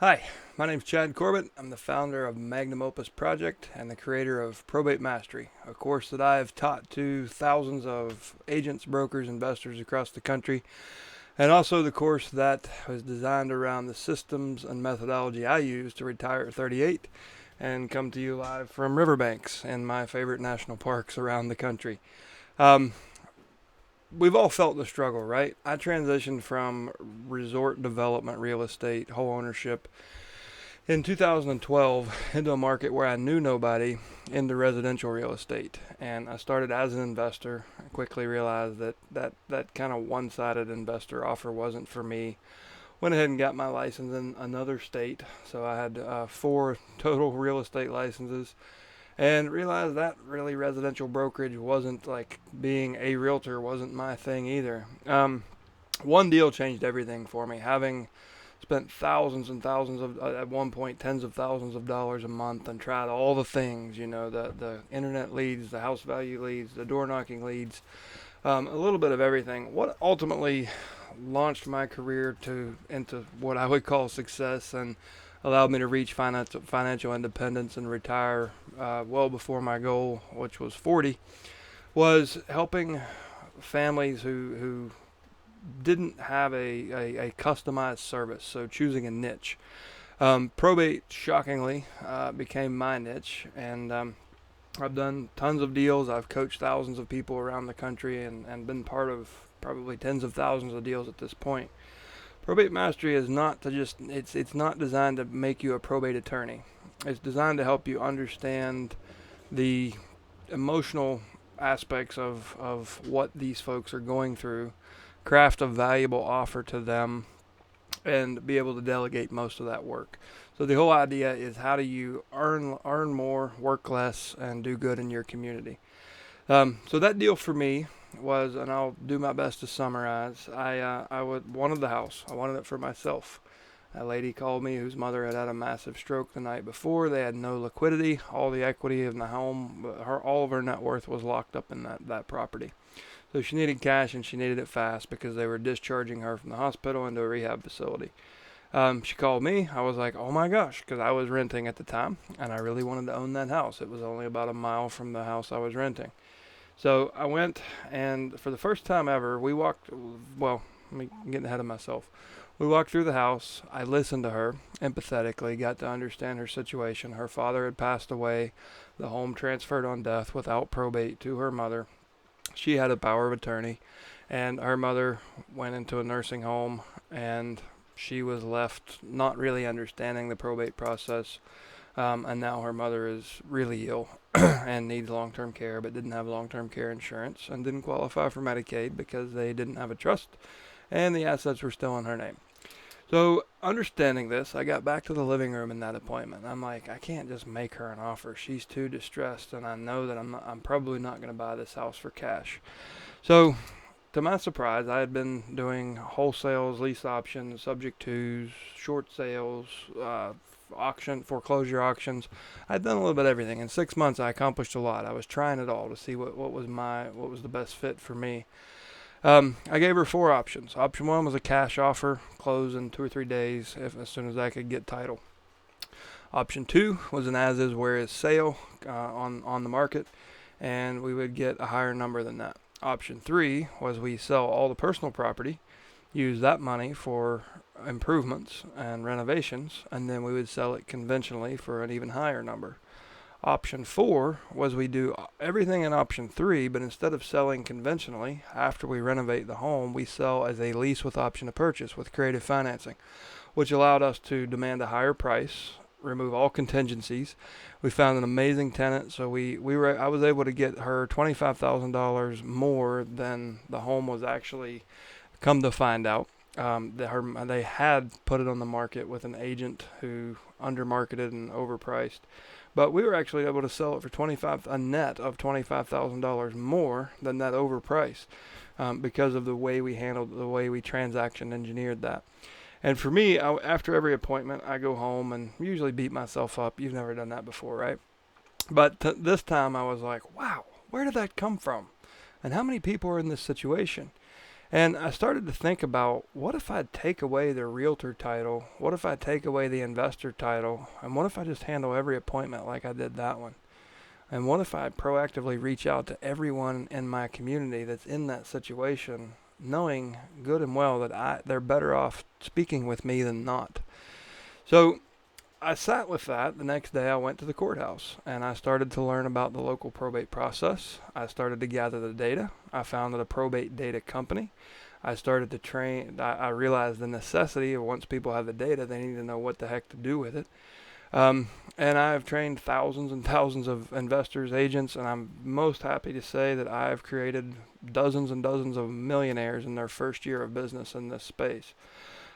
Hi, my name is Chad Corbett. I'm the founder of Magnum Opus Project and the creator of Probate Mastery, a course that I have taught to thousands of agents, brokers, investors across the country, and also the course that was designed around the systems and methodology I use to retire at 38 and come to you live from riverbanks in my favorite national parks around the country. Um, we've all felt the struggle, right? I transitioned from resort development real estate, whole ownership, in 2012 into a market where I knew nobody into residential real estate. And I started as an investor. I quickly realized that kind of one-sided investor offer wasn't for me. Went ahead and got my license in another state. So I had 4 total real estate licenses and realized that really residential brokerage wasn't, like, being a realtor wasn't my thing either. One deal changed everything for me. Having spent thousands and thousands of, at one point, tens of thousands of dollars a month and tried all the things, the internet leads, the house value leads, the door knocking leads, a little bit of everything. What ultimately launched my career into what I would call success and allowed me to reach financial independence and retire well before my goal, which was 40, was helping families who didn't have a customized service, so choosing a niche. Probate, shockingly, became my niche, and I've done tons of deals. I've coached thousands of people around the country and been part of probably tens of thousands of deals at this point. Probate Mastery is not to just, it's not designed to make you a probate attorney. It's designed to help you understand the emotional aspects of what these folks are going through, craft a valuable offer to them, and be able to delegate most of that work. So the whole idea is, how do you earn more, work less, and do good in your community? So that deal for me was, and I'll do my best to summarize. I wanted the house. I wanted it for myself. A lady called me whose mother had had a massive stroke the night before. They had no liquidity. All the equity in the home, all of her net worth was locked up in that property. So she needed cash, and she needed it fast because they were discharging her from the hospital into a rehab facility. She called me. I was like, oh my gosh, because I was renting at the time, and I really wanted to own that house. It was only about a mile from the house I was renting. So I went, and for the first time ever, we walked, well, I'm getting ahead of myself. We walked through the house. I listened to her empathetically, got to understand her situation. Her father had passed away. The home transferred on death without probate to her mother. She had a power of attorney, and her mother went into a nursing home, and she was left not really understanding the probate process. And now her mother is really ill and needs long-term care, but didn't have long-term care insurance and didn't qualify for Medicaid because they didn't have a trust, and the assets were still in her name. So, understanding this, I got back to the living room in that appointment. I'm like, I can't just make her an offer. She's too distressed, and I know that I'm probably not going to buy this house for cash. So, to my surprise, I had been doing wholesales, lease options, subject tos, short sales, foreclosure auctions. I'd done a little bit of everything. In 6 months, I accomplished a lot. I was trying it all to see what was the best fit for me. I gave her 4 options. Option 1 was a cash offer, close in 2 or 3 days as soon as I could get title. Option 2 was an as-is, where-is sale on the market, and we would get a higher number than that. Option 3 was we sell all the personal property, use that money for improvements and renovations, and then we would sell it conventionally for an even higher number. Option 4 was we do everything in option 3, but instead of selling conventionally, after we renovate the home, we sell as a lease with option to purchase with creative financing, which allowed us to demand a higher price, remove all contingencies. We found an amazing tenant, so I was able to get her $25,000 more than the home was actually, come to find out. They had put it on the market with an agent who undermarketed and overpriced. But we were actually able to sell it for a net of $25,000 more than that overpriced, because of the way we handled, the way we transaction engineered that. And for me, after every appointment, I go home and usually beat myself up. You've never done that before, right? But this time I was like, wow, where did that come from? And how many people are in this situation? And I started to think about, what if I take away the realtor title? What if I take away the investor title? And what if I just handle every appointment like I did that one? And what if I proactively reach out to everyone in my community that's in that situation, knowing good and well that they're better off speaking with me than not? So I sat with that. The next day I went to the courthouse and I started to learn about the local probate process. I started to gather the data. I founded a probate data company. I started to train. I realized the necessity of, once people have the data, they need to know what the heck to do with it. And I've trained thousands and thousands of investors, agents, and I'm most happy to say that I've created dozens and dozens of millionaires in their first year of business in this space.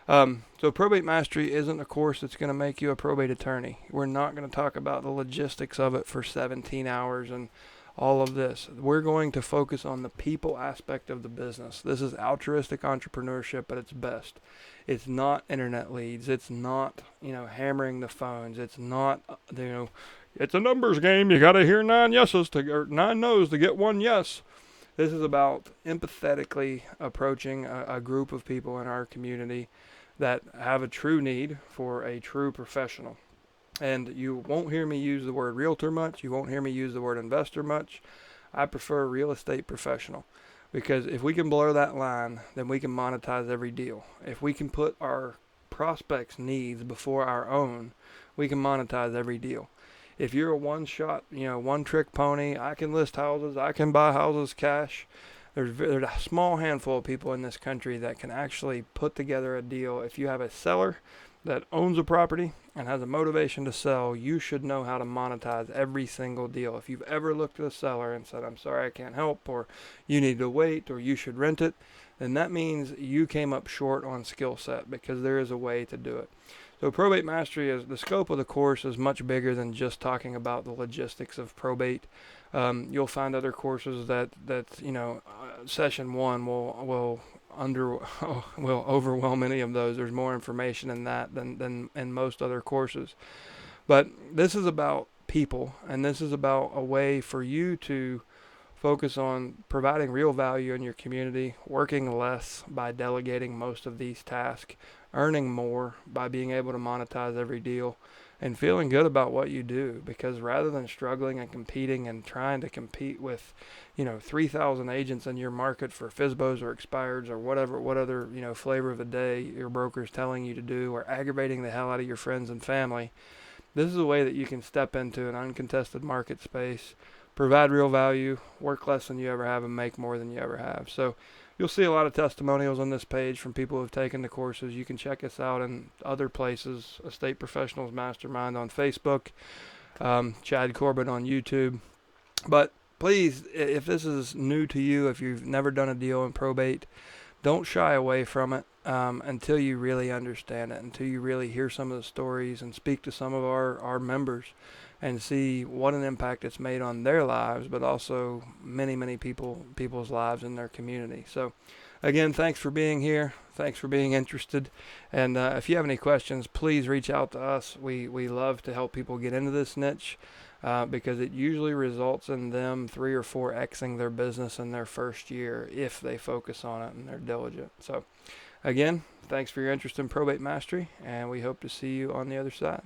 So Probate Mastery isn't a course that's going to make you a probate attorney. We're not going to talk about the logistics of it for 17 hours and all of this. We're going to focus on the people aspect of the business. This is altruistic entrepreneurship at its best. It's not internet leads. It's not, hammering the phones. It's not, it's a numbers game. You got to hear 9 yeses or 9 no's to get 1 yes. This is about empathetically approaching a group of people in our community that have a true need for a true professional. And you won't hear me use the word realtor much. You won't hear me use the word investor much. I prefer real estate professional, because if we can blur that line, then we can monetize every deal. If we can put our prospects' needs before our own, we can monetize every deal. If you're a one-shot, one-trick pony, I can list houses, I can buy houses cash. There's a small handful of people in this country that can actually put together a deal. If you have a seller that owns a property and has a motivation to sell, you should know how to monetize every single deal. If you've ever looked at a seller and said, I'm sorry, I can't help, or you need to wait, or you should rent it, then that means you came up short on skill set, because there is a way to do it. So Probate Mastery, the scope of the course is much bigger than just talking about the logistics of probate. You'll find other courses that session 1 will overwhelm any of those. There's more information in that than in most other courses. But this is about people, and this is about a way for you to focus on providing real value in your community, working less by delegating most of these tasks, earning more by being able to monetize every deal, and feeling good about what you do. Because rather than struggling and competing and trying to compete with 3,000 agents in your market for FSBOs or expireds or what other flavor of the day your broker's telling you to do, or aggravating the hell out of your friends and family, this is a way that you can step into an uncontested market space, provide real value, work less than you ever have, and make more than you ever have. So you'll see a lot of testimonials on this page from people who have taken the courses. You can check us out in other places: Estate Professionals Mastermind on Facebook, Chad Corbett on YouTube. But please, if this is new to you, if you've never done a deal in probate, don't shy away from it until you really understand it, until you really hear some of the stories and speak to some of our members and see what an impact it's made on their lives, but also many people's lives in their community. So again, thanks for being here. Thanks for being interested. And if you have any questions, please reach out to us. We love to help people get into this niche because it usually results in them 3 or 4xing their business in their first year if they focus on it and they're diligent. So again, thanks for your interest in Probate Mastery, and we hope to see you on the other side.